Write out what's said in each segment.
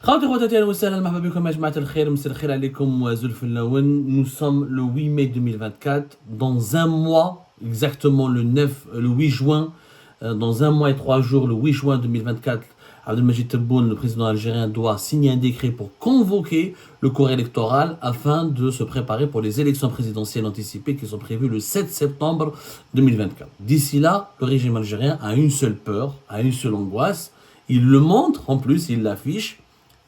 خواتي خواتاتي اهلا وسهلا مرحبا بكم يا جماعه الخير مساء الخير عليكم وزلف اللون. Nous sommes le 8 mai 2024 dans un mois exactement le 8 juin dans un mois et 3 jours le 8 juin 2024 Abdelmajid Tebboune, le président algérien, doit signer un décret pour convoquer le corps électoral afin de se préparer pour les élections présidentielles anticipées qui sont prévues le 7 septembre 2024. D'ici là, le régime algérien a une seule peur, a une seule angoisse. Il le montre, en plus, il l'affiche,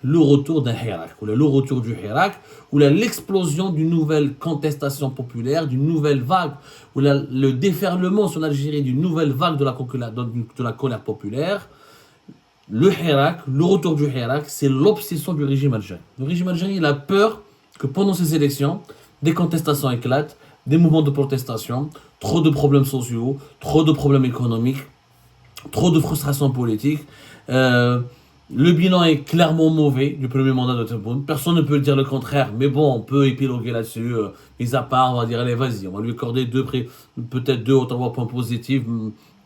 le retour d'un Hirak, ou le retour du Hirak, ou l'explosion d'une nouvelle contestation populaire, d'une nouvelle vague, ou le déferlement sur l'Algérie d'une nouvelle vague de la colère populaire. Le Hirak, le retour du Hirak, c'est l'obsession du régime algérien. Le régime algérien, il a peur que pendant ces élections, des contestations éclatent, des mouvements de protestation, trop de problèmes sociaux, trop de problèmes économiques, trop de frustrations politiques. Le bilan est clairement mauvais du premier mandat de Tebboune. Personne ne peut dire le contraire, mais bon, on peut épiloguer là-dessus. Mis à part, on va dire, allez, vas-y, on va lui accorder peut-être 2 ou 3 points positifs,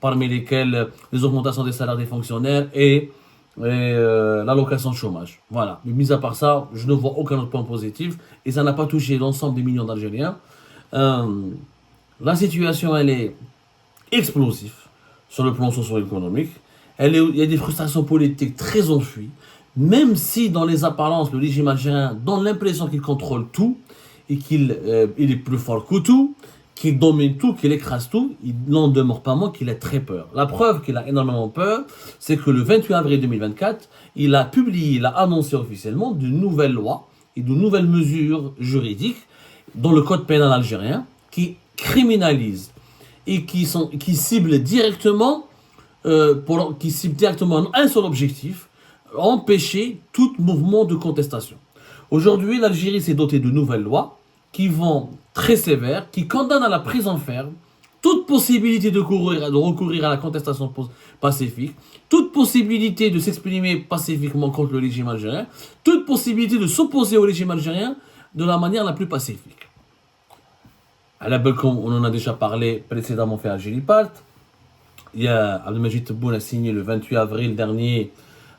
parmi lesquels les augmentations des salaires des fonctionnaires et l'allocation de chômage. Voilà. Mais mis à part ça, je ne vois aucun autre point positif et ça n'a pas touché l'ensemble des millions d'Algériens. La situation, elle est explosive sur le plan socio-économique. Il y a des frustrations politiques très enfuies, même si dans les apparences, le régime algérien donne l'impression qu'il contrôle tout et qu'il est plus fort que tout, qu'il domine tout, qu'il écrase tout, il n'en demeure pas moins qu'il a très peur. La preuve qu'il a énormément peur, c'est que le 28 avril 2024, il a annoncé officiellement de nouvelles lois et de nouvelles mesures juridiques dans le code pénal algérien qui criminalisent et qui ciblent directement un seul objectif, empêcher tout mouvement de contestation. Aujourd'hui, l'Algérie s'est dotée de nouvelles lois qui vont très sévères, qui condamnent à la prison ferme toute possibilité de recourir à la contestation pacifique, toute possibilité de s'exprimer pacifiquement contre le régime algérien, toute possibilité de s'opposer au régime algérien de la manière la plus pacifique. À la Belcom, on en a déjà parlé précédemment fait à Gélipalt. Abdelmajid Tebboune a signé le 28 avril dernier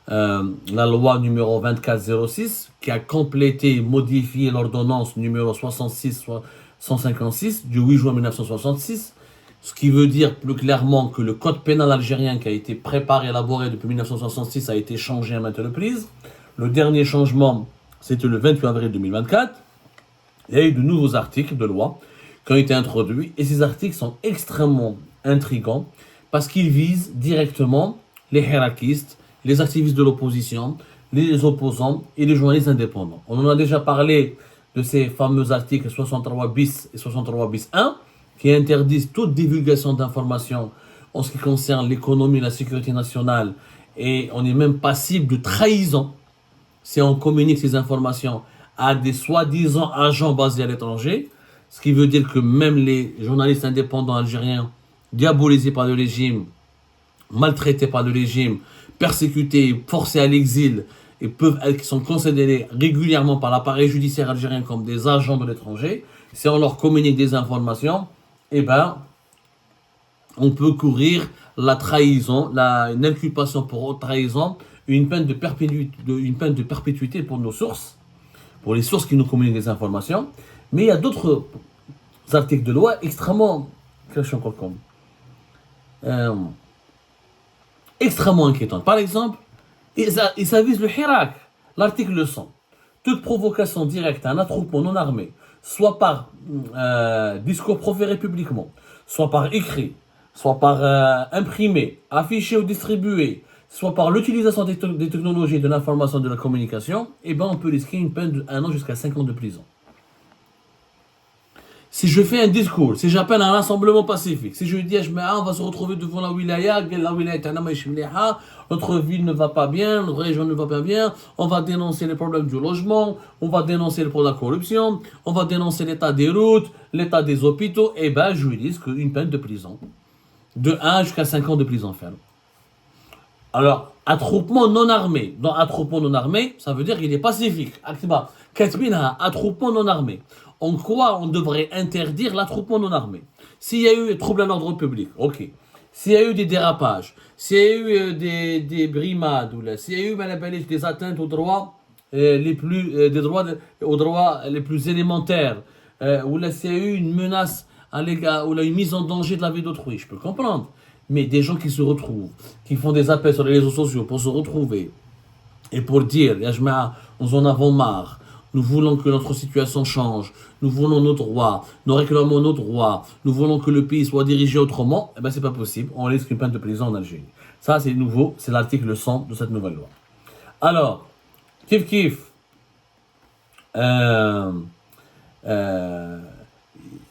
la loi numéro 2406 qui a complété et modifié l'ordonnance numéro 66-156 du 8 juin 1966, ce qui veut dire plus clairement que le code pénal algérien qui a été préparé, élaboré depuis 1966 a été changé à maintes reprises. Le dernier changement, c'était le 28 avril 2024. Il y a eu de nouveaux articles de loi qui ont été introduits et ces articles sont extrêmement intrigants parce qu'ils visent directement les hirakistes, les activistes de l'opposition, les opposants et les journalistes indépendants. On en a déjà parlé de ces fameux articles 63 bis et 63 bis 1 qui interdisent toute divulgation d'informations en ce qui concerne l'économie et la sécurité nationale et on est même passible de trahison si on communique ces informations à des soi-disant agents basés à l'étranger, ce qui veut dire que même les journalistes indépendants algériens diabolisés par le régime, maltraités par le régime, persécutés, forcés à l'exil et qui sont considérés régulièrement par l'appareil judiciaire algérien comme des agents de l'étranger, si on leur communique des informations, on peut courir la trahison, une inculpation pour trahison, une peine de perpétuité pour nos sources, pour les sources qui nous communiquent des informations. Mais il y a d'autres articles de loi extrêmement inquiétantes. Par exemple, ça vise le Hirak, l'article 100. Toute provocation directe à un attroupement non armé, soit par discours proféré publiquement, soit par écrit, soit par imprimé, affiché ou distribué, soit par l'utilisation des technologies de l'information et de la communication, on peut risquer une peine d'1 an jusqu'à 5 ans de prison. Si je fais un discours, si j'appelle un rassemblement pacifique, si je dis on va se retrouver devant la wilaya, notre ville ne va pas bien, notre région ne va pas bien, on va dénoncer les problèmes du logement, on va dénoncer le problème de la corruption, on va dénoncer l'état des routes, l'état des hôpitaux, je risque une peine de prison. De 1 jusqu'à 5 ans de prison ferme. Alors, attroupement non armé. Dans attroupement non armé, ça veut dire qu'il est pacifique. Attroupement non armé. En quoi on devrait interdire l'attroupement non armé? S'il y a eu des troubles à l'ordre public, ok. S'il y a eu des dérapages, s'il y a eu des brimades, s'il y a eu des atteintes aux droits des droits aux droits les plus élémentaires, où là s'il y a eu une menace à l'égard, ou là une mise en danger de la vie d'autrui, je peux comprendre. Mais des gens qui se retrouvent, qui font des appels sur les réseaux sociaux pour se retrouver et pour dire, ya jma'a, nous en avons marre, nous voulons que notre situation change, nous voulons nos droits, nous réclamons nos droits, nous voulons que le pays soit dirigé autrement, eh bien c'est pas possible, on risque une peine de prison en Algérie. Ça c'est nouveau, c'est l'article 100 de cette nouvelle loi. Alors, Kif Kif, euh, euh,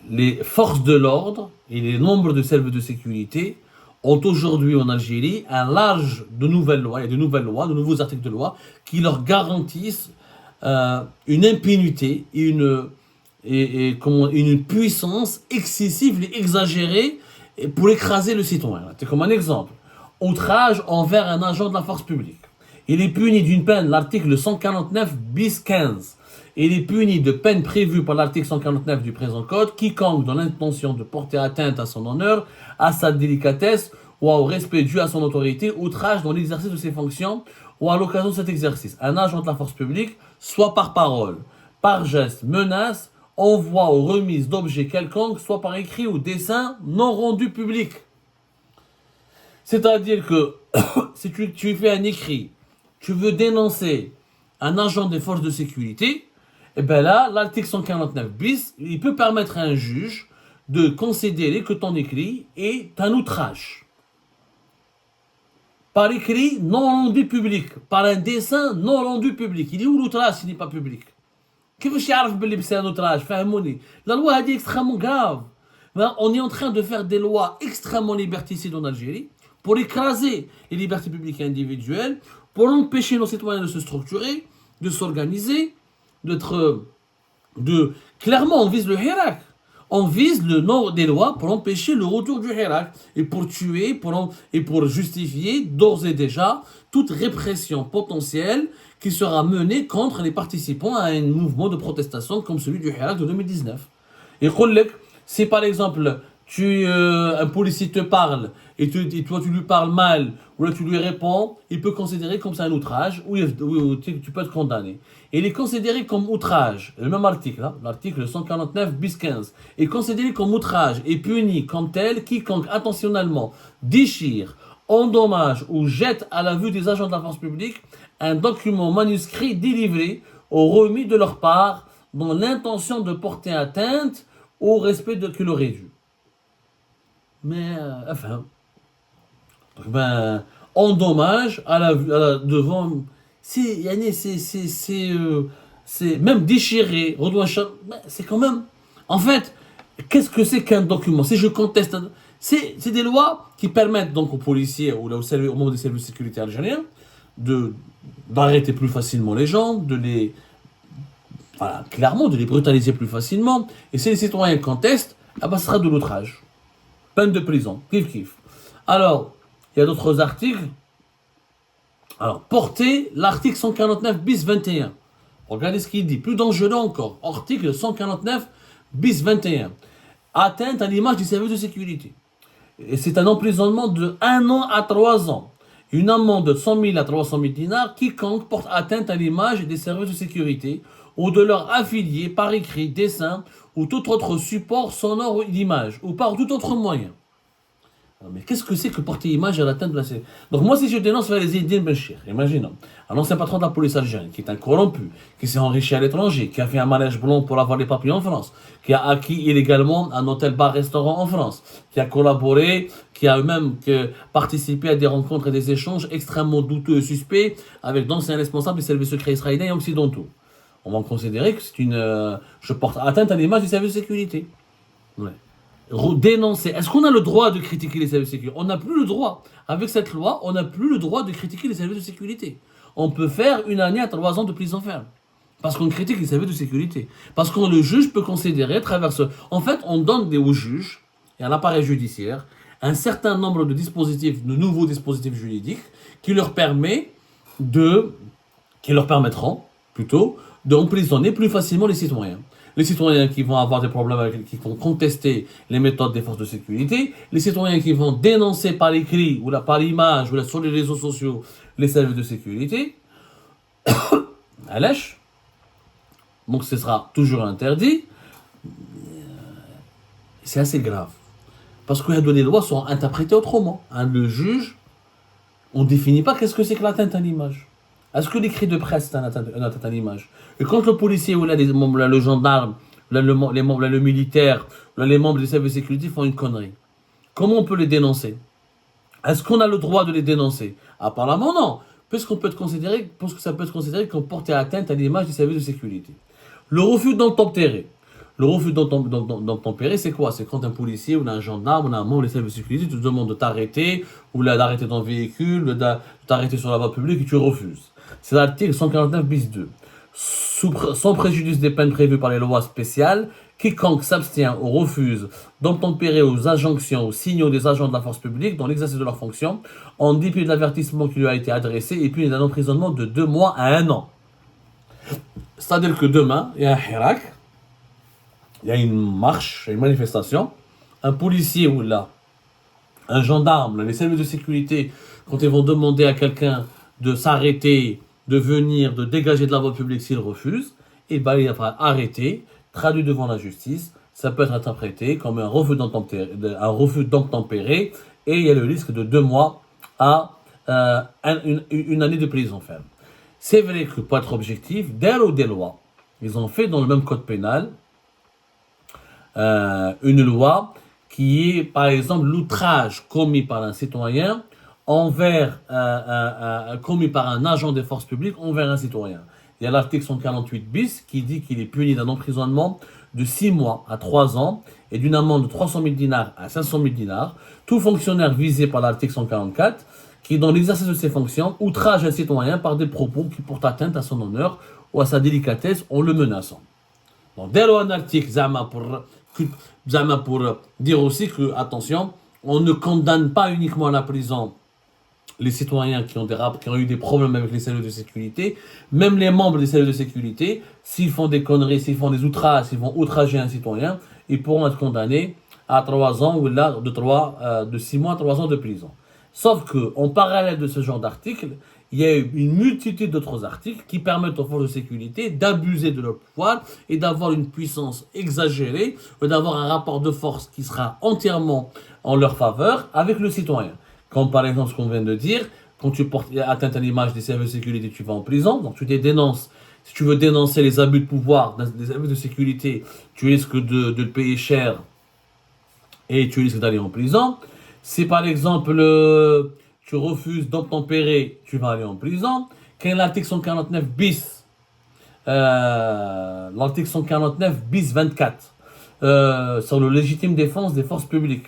les forces de l'ordre et les nombres de services de sécurité ont aujourd'hui en Algérie un large de nouvelles lois, il y a de nouvelles lois, de nouveaux articles de loi qui leur garantissent une impunité et une puissance excessive et exagérée pour écraser le citoyen. C'est comme un exemple. Outrage envers un agent de la force publique. Il est puni d'une peine, l'article 149 bis 15. Il est puni de peine prévue par l'article 149 du présent code, quiconque dans l'intention de porter atteinte à son honneur, à sa délicatesse ou au respect dû à son autorité, outrage dans l'exercice de ses fonctions ou à l'occasion de cet exercice. Un agent de la force publique, soit par parole, par geste, menace, envoi ou remise d'objets quelconques, soit par écrit ou dessin non rendu public. C'est-à-dire que si tu fais un écrit, tu veux dénoncer un agent des forces de sécurité, et bien là, l'article 149 bis, il peut permettre à un juge de considérer que ton écrit est un outrage. Par écrit non rendu public, par un dessin non rendu public. Il est où l'outrage s'il n'est pas public? كيفاش يعرف باللي c'est un outrage? فهموني. La loi est extrêmement grave. On est en train de faire des lois extrêmement liberticides en Algérie pour écraser les libertés publiques et individuelles, pour empêcher nos citoyens de se structurer, de s'organiser, clairement, on vise le Hirak. On vise le nom des lois pour empêcher le retour du Hirak et pour tuer et pour justifier d'ores et déjà toute répression potentielle qui sera menée contre les participants à un mouvement de protestation comme celui du Hirak de 2019. Et si par exemple un policier te parle et toi tu lui parles mal ou là tu lui réponds, il peut considérer comme c'est un outrage ou tu peux être condamné. Et il est considéré comme outrage, le même article, hein, l'article 149 bis 15, est considéré comme outrage et puni comme tel quiconque intentionnellement déchire, endommage ou jette à la vue des agents de la force publique un document manuscrit délivré ou remis de leur part dans l'intention de porter atteinte au respect qu'il aurait dû. Mais, enfin, endommage devant, c'est même déchiré, c'est quand même, en fait, qu'est-ce que c'est qu'un document? Si je conteste, c'est des lois qui permettent donc aux policiers ou au moment des services de sécurité algériens d'arrêter plus facilement les gens, clairement de les brutaliser plus facilement. Et si les citoyens contestent, ce sera de l'outrage. Peine de prison, kiff. Alors, il y a d'autres articles. Alors, portez l'article 149 bis 21. Regardez ce qu'il dit, plus dangereux encore. Article 149 bis 21. Atteinte à l'image du service de sécurité. Et c'est un emprisonnement de 1 an à 3 ans. Une amende de 100 000 à 300 000 dinars quiconque porte atteinte à l'image des services de sécurité ou de leurs affiliés par écrit, dessin ou tout autre support sonore d'image ou par tout autre moyen. Mais qu'est-ce que c'est que porter image à l'atteinte de la sécurité? Donc moi, si je dénonce vers les Zine Benchir, imaginons, un ancien patron de la police algérienne, qui est un corrompu, qui s'est enrichi à l'étranger, qui a fait un mariage blanc pour avoir les papiers en France, qui a acquis illégalement un hôtel-bar-restaurant en France, qui a collaboré, qui a même participé à des rencontres et des échanges extrêmement douteux et suspects avec d'anciens responsables des services secrets israéliens et occidentaux. On va considérer que je porte atteinte à l'image du service de sécurité. Ouais. Dénoncer. Est-ce qu'on a le droit de critiquer les services de sécurité? On n'a plus le droit. Avec cette loi, on n'a plus le droit de critiquer les services de sécurité. On peut faire 1 année à 3 ans de prison ferme. Parce qu'on critique les services de sécurité. Parce que le juge peut considérer, à travers ce... En fait, on donne aux juges et à l'appareil judiciaire un certain nombre de nouveaux dispositifs juridiques qui leur permettront d'emprisonner plus facilement les citoyens. Les citoyens qui vont avoir des problèmes, qui vont contester les méthodes des forces de sécurité, les citoyens qui vont dénoncer par écrit ou par image ou sur les réseaux sociaux les services de sécurité. علاش donc ce sera toujours interdit. C'est assez grave. Parce que les lois sont interprétées autrement. Le juge, on ne définit pas qu'est-ce que c'est que l'atteinte à l'image. Est-ce que l'écrit de presse, c'est une atteinte à l'image? Et quand le policier, ou là, le gendarme, là, le militaire, là, les membres des services de sécurité font une connerie, comment on peut les dénoncer? Est-ce qu'on a le droit de les dénoncer? Apparemment, non. Parce que ça peut être considéré comme porter atteinte à l'image des services de sécurité. Le refus d'obtempérer. Le refus d'obtempérer, c'est quoi? C'est quand un policier ou un gendarme ou un membre des services de sécurité te demande de t'arrêter, ou d'arrêter ton véhicule, de t'arrêter sur la voie publique et tu refuses. C'est l'article 149 bis 2. Sans préjudice des peines prévues par les lois spéciales, quiconque s'abstient ou refuse d'obtempérer aux injonctions, aux signaux des agents de la force publique dans l'exercice de leurs fonctions, en dépit de l'avertissement qui lui a été adressé, et puis d'un emprisonnement de 2 mois à 1 an. C'est-à-dire que demain, il y a un hirak, il y a une marche, une manifestation, un policier ou là, un gendarme, les services de sécurité, quand ils vont demander à quelqu'un de s'arrêter, de venir, de dégager de la voie publique s'il refuse, et ben il va arrêter, traduit devant la justice, ça peut être interprété comme un refus d'obtempérer, et il y a le risque de 2 mois à une année de prison ferme. C'est vrai que pour être objectif, des lois, ils ont fait dans le même code pénal une loi qui est par exemple l'outrage commis par un citoyen envers commis par un agent des forces publiques envers un citoyen. Il y a l'article 148 bis qui dit qu'il est puni d'un emprisonnement de 6 mois à 3 ans et d'une amende de 300 000 dinars à 500 000 dinars. Tout fonctionnaire visé par l'article 144 qui, dans l'exercice de ses fonctions, outrage un citoyen par des propos qui portent atteinte à son honneur ou à sa délicatesse en le menaçant. Donc, dès un article, pour dire aussi que, attention, on ne condamne pas uniquement à la prison les citoyens qui ont eu des problèmes avec les cellules de sécurité, même les membres des cellules de sécurité, s'ils font des conneries, s'ils font des outrages, s'ils vont outrager un citoyen, ils pourront être condamnés à 3 ans ou là de 6 mois à 3 ans de prison. Sauf qu'en parallèle de ce genre d'articles, il y a une multitude d'autres articles qui permettent aux forces de sécurité d'abuser de leur pouvoir et d'avoir une puissance exagérée, ou d'avoir un rapport de force qui sera entièrement en leur faveur avec le citoyen. Comme par exemple ce qu'on vient de dire, quand tu portes atteinte à l'image des services de sécurité, tu vas en prison, donc tu les dénonces. Si tu veux dénoncer les abus de pouvoir des services de sécurité, tu risques de le payer cher et tu risques d'aller en prison. Si par exemple tu refuses d'obtempérer, tu vas aller en prison. Quand l'article 149 bis, l'article 149 bis 24 sur le légitime défense des forces publiques.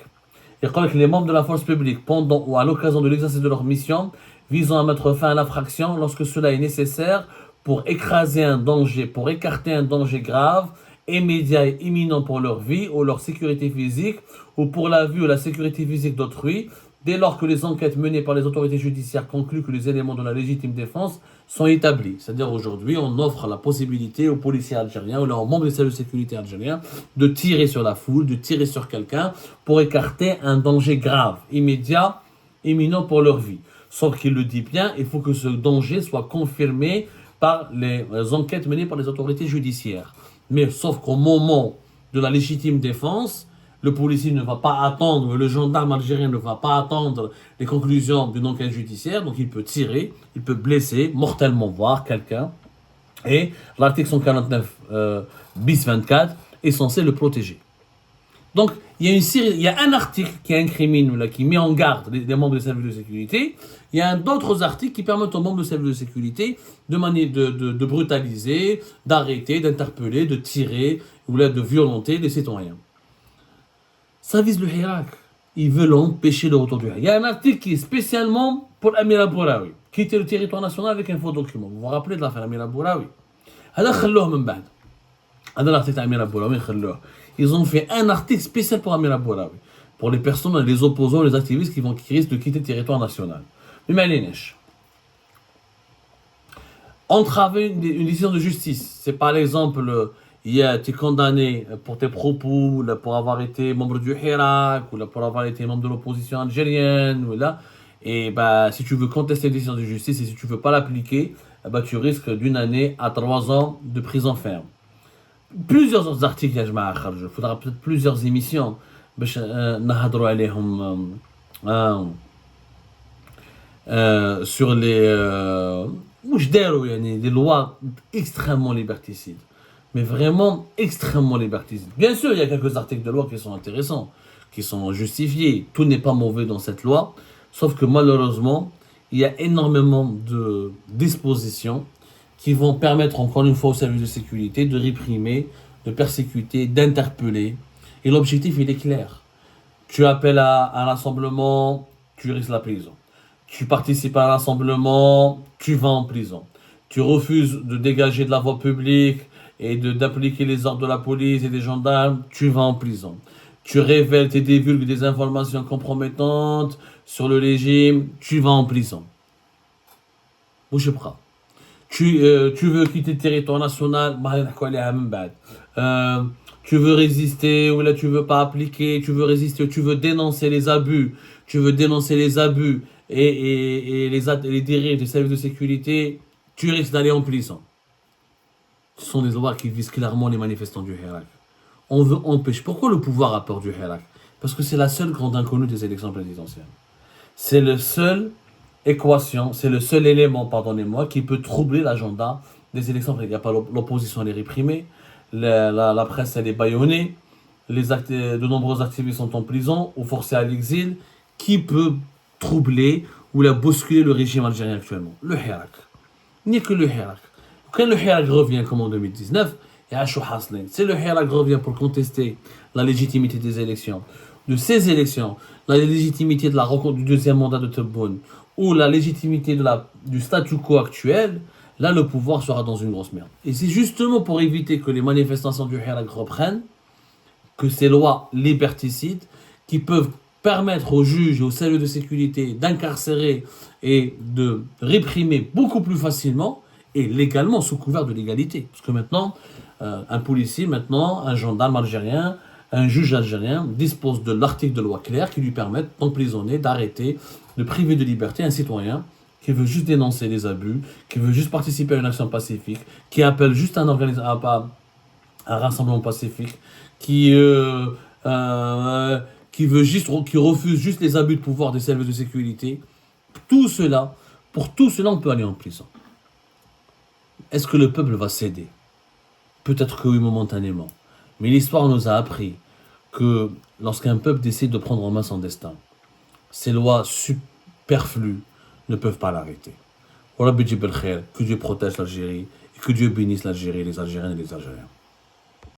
Il dit que les membres de la force publique, pendant ou à l'occasion de l'exercice de leur mission, visant à mettre fin à l'infraction lorsque cela est nécessaire pour écraser un danger, pour écarter un danger grave, immédiat et imminent pour leur vie ou leur sécurité physique, ou pour la vie ou la sécurité physique d'autrui, dès lors que les enquêtes menées par les autorités judiciaires concluent que les éléments de la légitime défense sont établis. C'est-à-dire aujourd'hui, on offre la possibilité aux policiers algériens ou aux membres des services de sécurité algériens de tirer sur la foule, de tirer sur quelqu'un pour écarter un danger grave, immédiat, imminent pour leur vie. Sauf qu'il le dit bien, il faut que ce danger soit confirmé par les enquêtes menées par les autorités judiciaires. Mais sauf qu'au moment de la légitime défense, le policier ne va pas attendre, le gendarme algérien ne va pas attendre les conclusions d'une enquête judiciaire, donc il peut tirer, il peut blesser, mortellement voire quelqu'un, et l'article 149 bis 24 est censé le protéger. Donc il y a un article qui incrimine, qui met en garde les membres des services de sécurité, il y a d'autres articles qui permettent aux membres des services de sécurité de brutaliser, d'arrêter, d'interpeller, de tirer, ou là, de violenter les citoyens. Ça vise le Hirak. Ils veulent empêcher le retour du Hirak. Il y a un article qui est spécialement pour Amir Abouraoui, quitter le territoire national avec un faux document. Vous vous rappelez de l'affaire Amir Abouraoui? Ils ont fait un article spécial pour Amir Abouraoui, pour les personnes, les opposants, les activistes qui risquent de quitter le territoire national. Mais Malinech, entraver une décision de justice, c'est par exemple... tu es condamné pour tes propos, pour avoir été membre du Hirak, ou pour avoir été membre de l'opposition algérienne, et si tu veux contester une décision de justice et si tu ne veux pas l'appliquer, bah, tu risques d'une année à 3 ans de prison ferme. Plusieurs autres articles, il faudra peut-être plusieurs émissions sur les lois extrêmement liberticides. Mais vraiment extrêmement liberticides. Bien sûr, il y a quelques articles de loi qui sont intéressants, qui sont justifiés. Tout n'est pas mauvais dans cette loi, sauf que malheureusement, il y a énormément de dispositions qui vont permettre encore une fois aux services de sécurité de réprimer, de persécuter, d'interpeller. Et l'objectif, il est clair. Tu appelles à un rassemblement, tu risques la prison. Tu participes à un rassemblement, tu vas en prison. Tu refuses de dégager de la voie publique et d'appliquer les ordres de la police et des gendarmes, tu vas en prison. Tu révèles, tu divulgues des informations compromettantes sur le régime, tu vas en prison. Tu veux quitter le territoire national, tu veux résister ou là tu veux pas appliquer, tu veux résister, tu veux dénoncer les abus, et les dérives des services de sécurité, tu risques d'aller en prison. Ce sont des lois qui visent clairement les manifestants du Hirak. On veut empêcher. Pourquoi le pouvoir a peur du Hirak? Parce que c'est la seule grande inconnue des élections présidentielles. C'est le seul équation, c'est le seul élément, pardonnez-moi, qui peut troubler l'agenda des élections. Il n'y a pas l'opposition, elle est réprimée, la presse, elle est bâillonnée, de nombreux activistes sont en prison ou forcés à l'exil. Qui peut troubler ou la bousculer le régime algérien actuellement? Le Hirak. Il n'y a que le Hirak. Quand le Hirak revient comme en 2019, c'est le Hirak revient pour contester la légitimité des élections. De ces élections, la légitimité de la rencontre du deuxième mandat de Tebboune ou la légitimité du statu quo actuel, là le pouvoir sera dans une grosse merde. Et c'est justement pour éviter que les manifestations du Hirak reprennent que ces lois liberticides qui peuvent permettre aux juges et aux services de sécurité d'incarcérer et de réprimer beaucoup plus facilement et légalement sous couvert de l'égalité. Parce que maintenant, un policier, un gendarme algérien, un juge algérien dispose de l'article de loi clair qui lui permet d'emprisonner, d'arrêter, de priver de liberté un citoyen qui veut juste dénoncer les abus, qui veut juste participer à une action pacifique, qui appelle juste un rassemblement pacifique, qui refuse juste les abus de pouvoir des services de sécurité. Pour tout cela, on peut aller en prison. Est-ce que le peuple va céder? Peut-être que oui, momentanément. Mais l'histoire nous a appris que lorsqu'un peuple décide de prendre en main son destin, ces lois superflues ne peuvent pas l'arrêter. Que Dieu protège l'Algérie et que Dieu bénisse l'Algérie, les Algériennes et les Algériens.